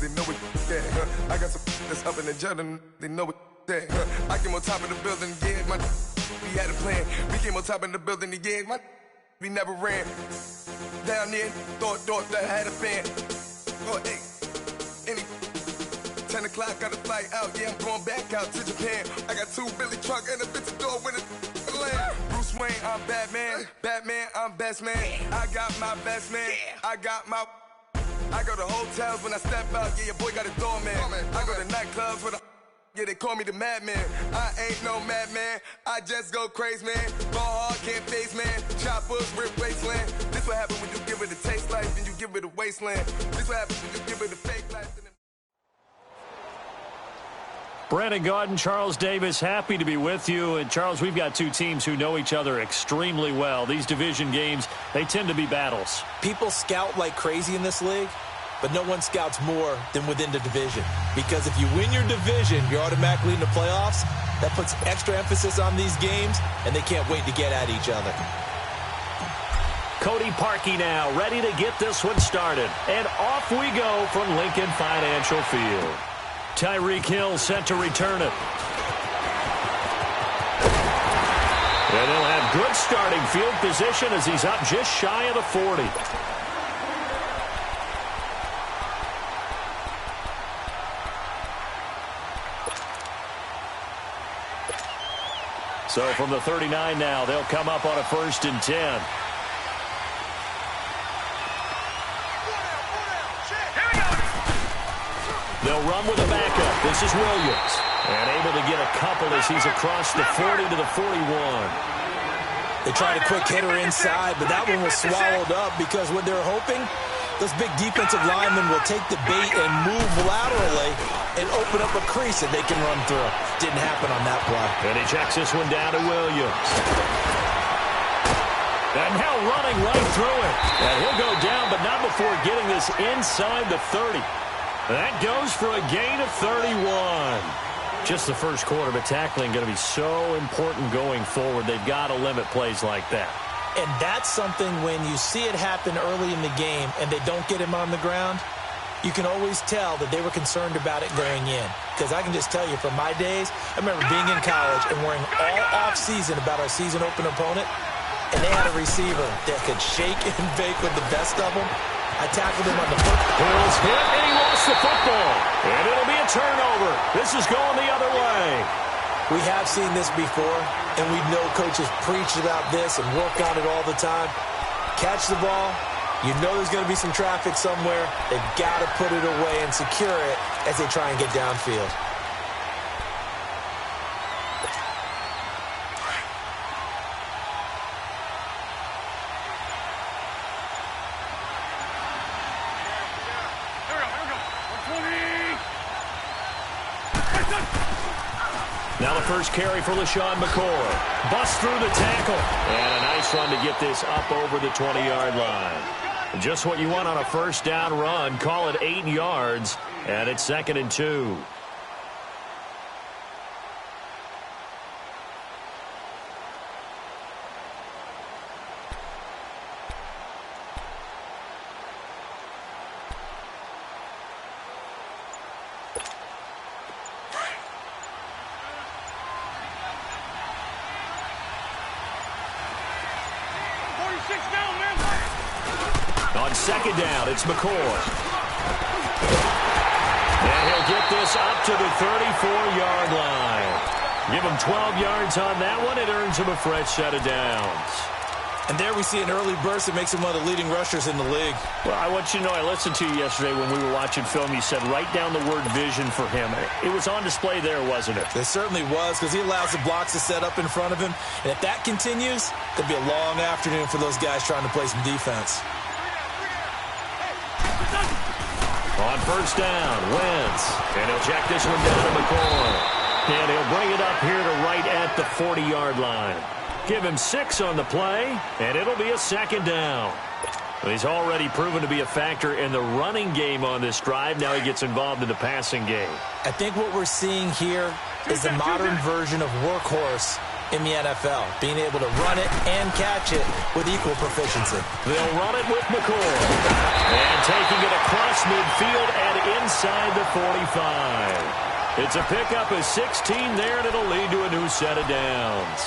they know it. Yeah, I got some that's up in the jet, and they know it. Yeah, I came on top of the building, yeah, we had a plan. We came on top of the building, yeah, we never ran. Down there, thought that I had a fan. Oh, hey, 10 o'clock, got a flight out, yeah, I'm going back out to Japan. I got 2 Billy truck and a bitch door with a land. Bruce Wayne, I'm Batman. Batman, I'm best man. I got my best man. I go to hotels when I step out, yeah, your boy got a doorman. I go to nightclubs with yeah, they call me the madman. I ain't no madman, I just go crazy, man. Ball hard, can't face, man. Choppers, rip wasteland. This what happens when you give it a taste life, then you give it a wasteland. This what happens when you give it a fake life. Brandon Gaudin, Charles Davis, happy to be with you. And, Charles, we've got 2 teams who know each other extremely well. These division games, they tend to be battles. People scout like crazy in this league, but no one scouts more than within the division. Because if you win your division, you're automatically in the playoffs. That puts extra emphasis on these games, and they can't wait to get at each other. Cody Parkey now, ready to get this one started. And off we go from Lincoln Financial Field. Tyreek Hill set to return it. And he'll have good starting field position as he's up just shy of the 40. So from the 39 now, they'll come up on a 1st and 10. They'll run with a backup. This is Williams. And able to get a couple as he's across the 40 to the 41. They tried a quick hitter inside, but that one was swallowed up because what they're hoping, those big defensive linemen will take the bait and move laterally and open up a crease that they can run through. Didn't happen on that play. And he checks this one down to Williams. And now running right through it. And he'll go down, but not before getting this inside the 30. That goes for a gain of 31. Just the first quarter, but tackling going to be so important going forward. They've got to limit plays like that. And that's something when you see it happen early in the game and they don't get him on the ground, you can always tell that they were concerned about it going in. Because I can just tell you from my days, I remember being in college and worrying all off-season about our season open opponent, and they had a receiver that could shake and bake with the best of them. I tackled him on the foot. Hill's hit, and he lost the football. And it'll be a turnover. This is going the other way. We have seen this before, and we know coaches preach about this and work on it all the time. Catch the ball. You know there's going to be some traffic somewhere. They've got to put it away and secure it as they try and get downfield. Now the first carry for LaShawn McCoy. Bust through the tackle. And a nice run to get this up over the 20-yard line. Just what you want on a first down run. Call it 8 yards. And it's 2nd and 2. On 2nd down, it's McCoy. And he'll get this up to the 34-yard line. Give him 12 yards on that one. It earns him a fresh set of downs. And there we see an early burst that makes him one of the leading rushers in the league. Well, I want you to know, I listened to you yesterday when we were watching film. You said write down the word vision for him. It was on display there, wasn't it? It certainly was, because he allows the blocks to set up in front of him. And if that continues, it'll be a long afternoon for those guys trying to play some defense. On first down, Wentz. And he'll check this one down to McCoy. And he'll bring it up here to right at the 40-yard line. Give him 6 on the play, and it'll be a 2nd down. He's already proven to be a factor in the running game on this drive. Now he gets involved in the passing game. I think what we're seeing here is the modern version of workhorse in the NFL, being able to run it and catch it with equal proficiency. They'll run it with McCoy. And taking it across midfield and inside 45. It's a pickup of 16 there, and it'll lead to a new set of downs.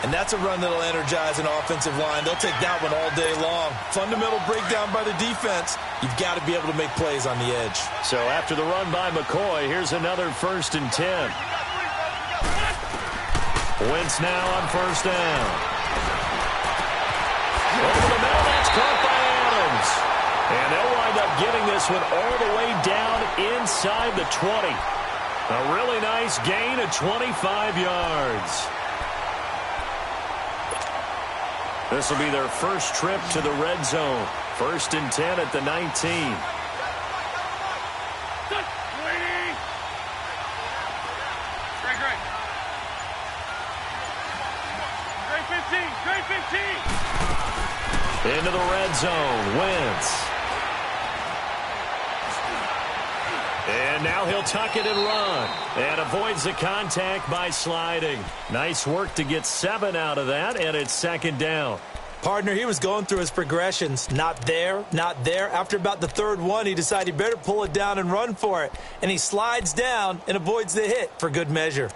And that's a run that'll energize an offensive line. They'll take that one all day long. Fundamental breakdown by the defense. You've got to be able to make plays on the edge. So after the run by McCoy, here's another 1st and 10. Wentz now on 1st down. Over the middle, that's caught by Adams. And they'll wind up getting this one all the way down inside the 20. A really nice gain of 25 yards. This will be their first trip to the red zone. 1st and 10 at the 19. Into the red zone, Wentz. And now he'll tuck it and run. And avoids the contact by sliding. Nice work to get 7 out of that, and it's 2nd down. Partner, he was going through his progressions. Not there, not there. After about the 3rd one, he decided he better pull it down and run for it. And he slides down and avoids the hit for good measure.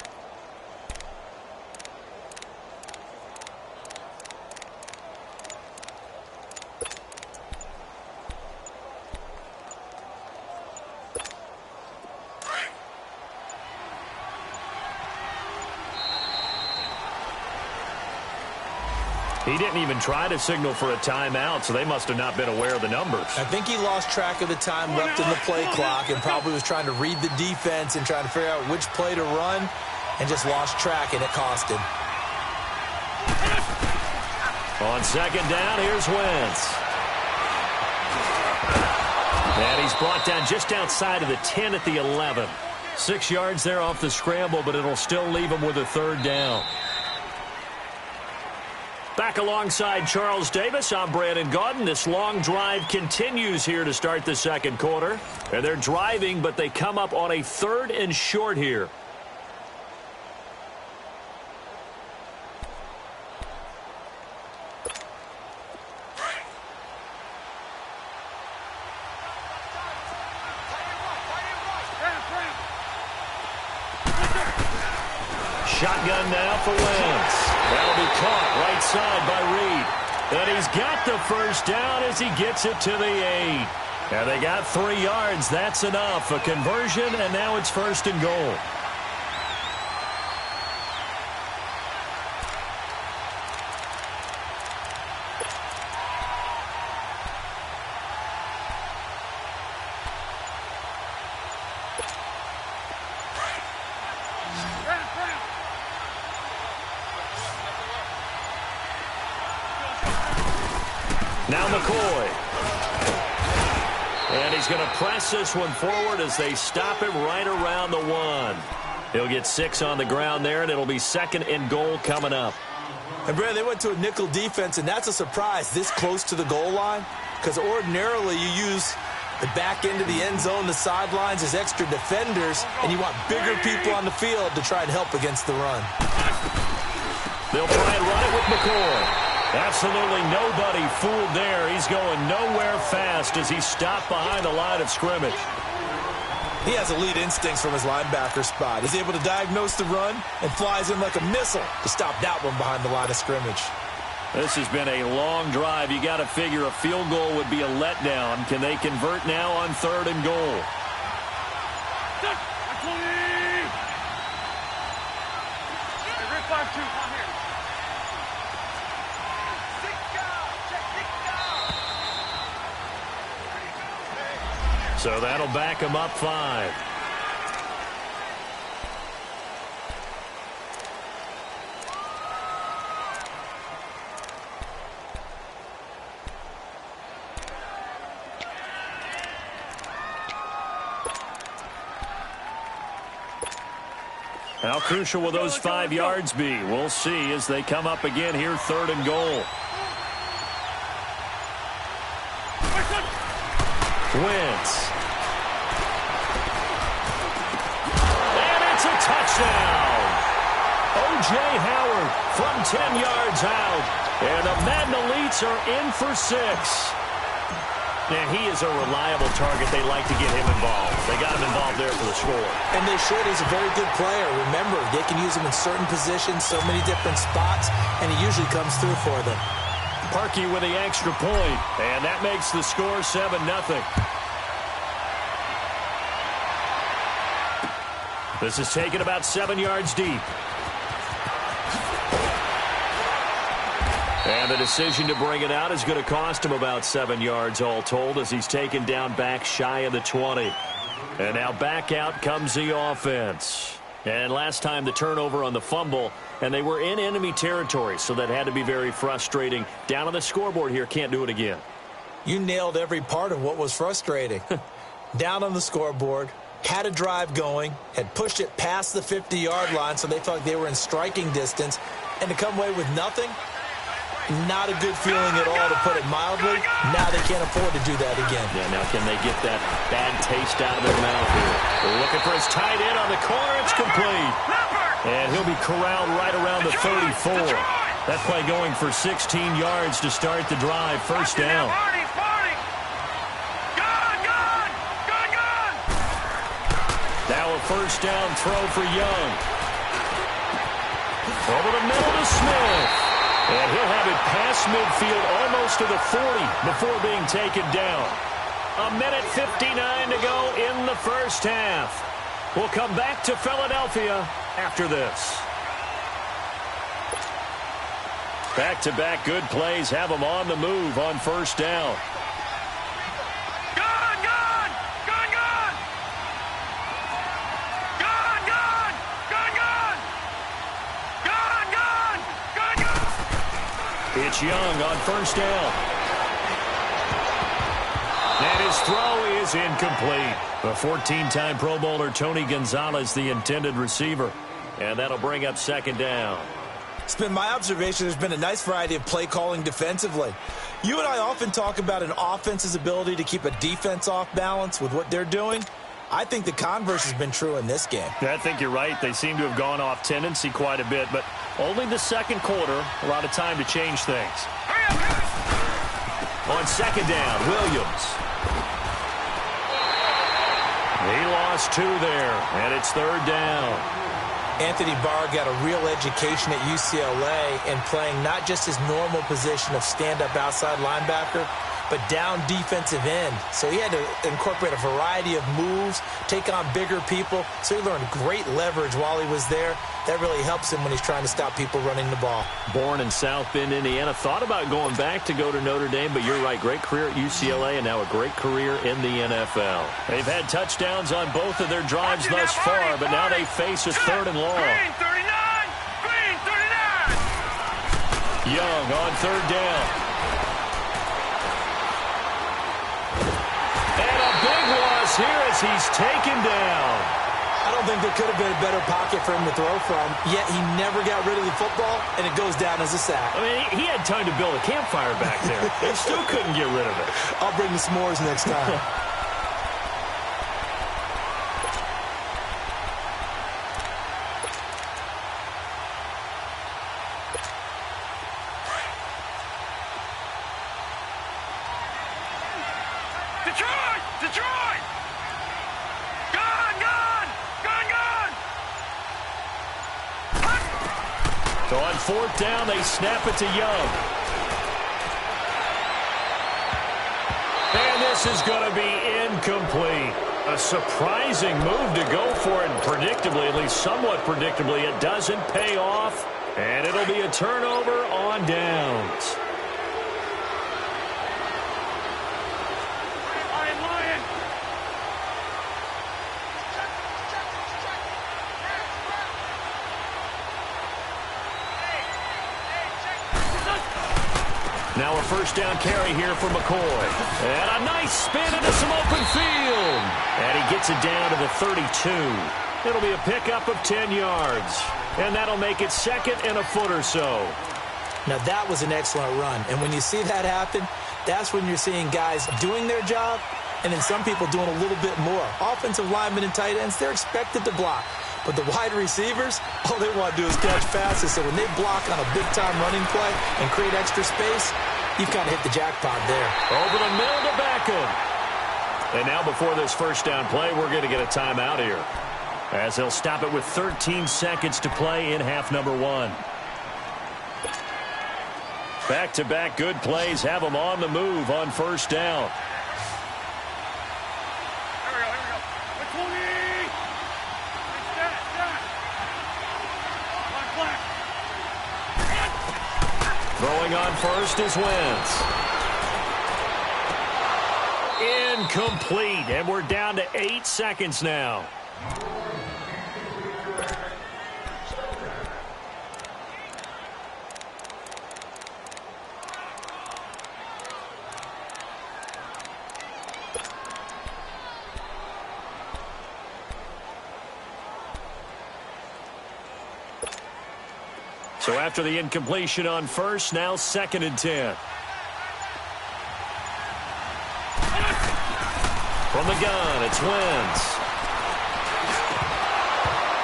He didn't even try to signal for a timeout, so they must have not been aware of the numbers. I think he lost track of the time left in the play clock and probably was trying to read the defense and trying to figure out which play to run and just lost track, and it cost him. On 2nd down, here's Wentz. And he's brought down just outside of the 10 at the 11. 6 yards there off the scramble, but it'll still leave him with a 3rd down. Back alongside Charles Davis, I'm Brandon Gaudin. This long drive continues here to start the 2nd quarter. And they're driving, but they come up on a 3rd and short here. Shotgun now for Wentz. That'll be caught right side by Reed. And he's got the 1st down as he gets it to the 8. And they got 3 yards. That's enough. A conversion, and now it's 1st and goal. Now McCoy. And he's going to press this one forward as they stop him right around the 1. He'll get 6 on the ground there, and it'll be 2nd and goal coming up. And, Brad, they went to a nickel defense, and that's a surprise this close to the goal line, because ordinarily you use the back end of the end zone, the sidelines as extra defenders, and you want bigger people on the field to try and help against the run. They'll try and run it with McCoy. Absolutely nobody fooled there. He's going nowhere fast as he's stopped behind the line of scrimmage. He has elite instincts from his linebacker spot. He's able to diagnose the run and flies in like a missile to stop that one behind the line of scrimmage. This has been a long drive. You got to figure a field goal would be a letdown. Can they convert now on 3rd and goal? So that'll back him up 5. How crucial will those 5 yards be? We'll see as they come up again here, 3rd and goal. Wentz. And it's a touchdown. O.J. Howard from 10 yards out. And the Madden Elites are in for 6. And he is a reliable target. They like to get him involved. They got him involved score. And they should. He's a very good player. Remember, they can use him in certain positions, so many different spots, and he usually comes through for them. Parkey with the extra point, and that makes the score 7-0. This is taken about 7 yards deep. And the decision to bring it out is going to cost him about 7 yards all told as he's taken down back shy of the 20. And now back out comes the offense. And last time the turnover on the fumble, and they were in enemy territory, so that had to be very frustrating. Down on the scoreboard here, can't do it again. You nailed every part of what was frustrating. Down on the scoreboard, had a drive going, had pushed it past the 50-yard line so they felt like they were in striking distance, and to come away with nothing, not a good feeling at all, to put it mildly. Now they can't afford to do that again. Yeah, now can they get that bad taste out of their mouth here? They're looking for his tight end on the corner. It's complete. And he'll be corralled right around the 34. That play going for 16 yards to start the drive. First down. Now a first down throw for Young. Over the middle to Smith. And he'll have it past midfield almost to the 40 before being taken down. 1:59 to go in the first half. We'll come back to Philadelphia after this. Back-to-back good plays have them on the move on first down. It's Young on first down. And his throw is incomplete. The 14-time Pro Bowler Tony Gonzalez, the intended receiver. And that'll bring up second down. It's been my observation there's been a nice variety of play calling defensively. You and I often talk about an offense's ability to keep a defense off balance with what they're doing. I think the converse has been true in this game. I think you're right. They seem to have gone off tendency quite a bit, but only the second quarter, a lot of time to change things. On second down, Williams. He lost 2 there, and it's third down. Anthony Barr got a real education at UCLA in playing not just his normal position of stand-up outside linebacker, but down defensive end. So he had to incorporate a variety of moves, take on bigger people. So he learned great leverage while he was there. That really helps him when he's trying to stop people running the ball. Born in South Bend, Indiana. Thought about going back to go to Notre Dame, but you're right. Great career at UCLA and now a great career in the NFL. They've had touchdowns on both of their drives thus far, but now they face a third and long. Young on third down. Here as he's taken down. I don't think there could have been a better pocket for him to throw from, yet he never got rid of the football, and it goes down as a sack. I mean, he had time to build a campfire back there. He still couldn't get rid of it. I'll bring the s'mores next time. Detroit! So on fourth down, they snap it to Young. And this is going to be incomplete. A surprising move to go for it, and predictably, at least somewhat predictably, it doesn't pay off. And it'll be a turnover on downs. Now a first down carry here for McCoy. And a nice spin into some open field. And he gets it down to the 32. It'll be a pickup of 10 yards. And that'll make it second and a foot or so. Now that was an excellent run. And when you see that happen, that's when you're seeing guys doing their job and then some people doing a little bit more. Offensive linemen and tight ends, they're expected to block. But the wide receivers, all they want to do is catch passes. So when they block on a big-time running play and create extra space, you've kind of hit the jackpot there. Over the middle to Beckham. And now before this first down play, we're going to get a timeout here, as they'll stop it with 13 seconds to play in half number 1. Back-to-back good plays have them on the move on first down. Throwing on first is Wentz. Incomplete, and we're down to 8 seconds now. So after the incompletion on first, now 2nd and 10. From the gun, it's Wentz.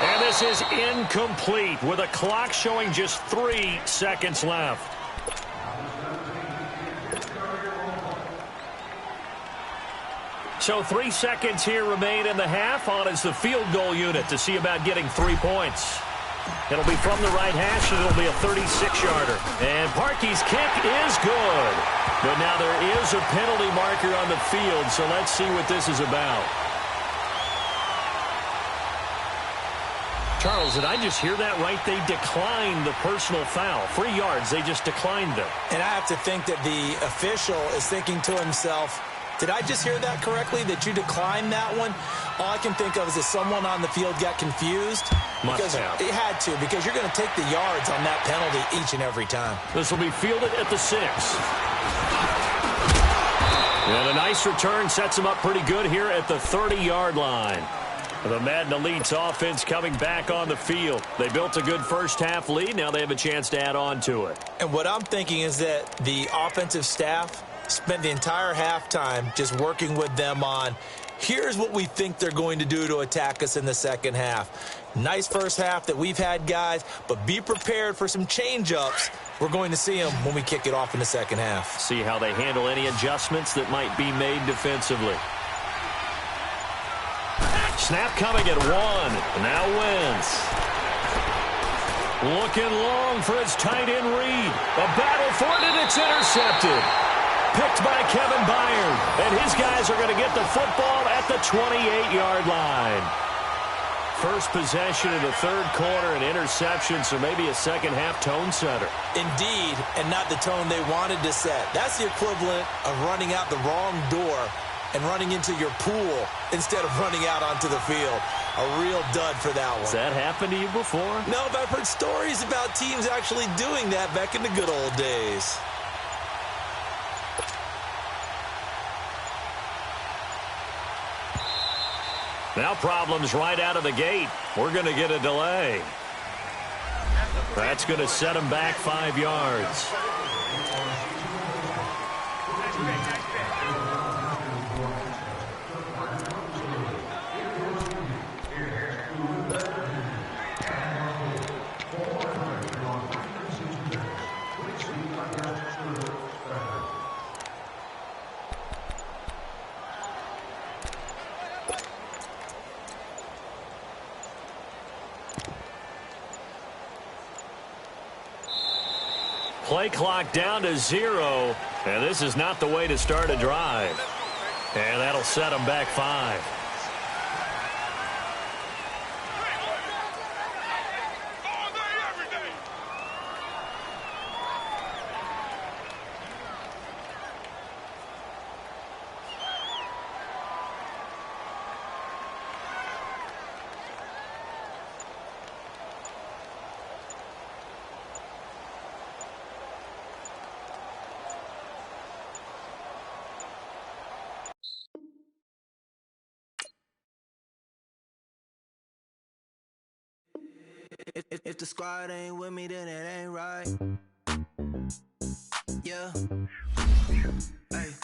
And this is incomplete with a clock showing just 3 seconds left. So 3 seconds here remain in the half. On is the field goal unit to see about getting 3 points. It'll be from the right hash, and it'll be a 36-yarder. And Parkey's kick is good. But now there is a penalty marker on the field, so let's see what this is about. Charles, did I just hear that right? They declined the personal foul. 3 yards, they just declined them. And I have to think that the official is thinking to himself, did I just hear that correctly, that you declined that one? All I can think of is that someone on the field got confused. Because it had to, because you're going to take the yards on that penalty each and every time. This will be fielded at the 6. And a nice return sets them up pretty good here at the 30-yard line. The Madden Elite's offense coming back on the field. They built a good first-half lead. Now they have a chance to add on to it. And what I'm thinking is that the offensive staff spent the entire halftime just working with them on, here's what we think they're going to do to attack us in the second half. Nice first half that we've had, guys, but be prepared for some change-ups. We're going to see them when we kick it off in the second half. See how they handle any adjustments that might be made defensively. Snap coming at 1. Now Wentz. Looking long for his tight end Reed. A battle for it, and it's intercepted. Picked by Kevin Byard. And his guys are going to get the football at the 28-yard line. First possession of the third quarter, an interception, so maybe a second-half tone setter. Indeed, and not the tone they wanted to set. That's the equivalent of running out the wrong door and running into your pool instead of running out onto the field. A real dud for that one. Has that happened to you before? No, but I've heard stories about teams actually doing that back in the good old days. Now problems right out of the gate. We're going to get a delay. That's going to set them back 5 yards. Play clock down to 0, and this is not the way to start a drive. And that'll set them back 5. If the squad ain't with me, then it ain't right. Yeah. Hey,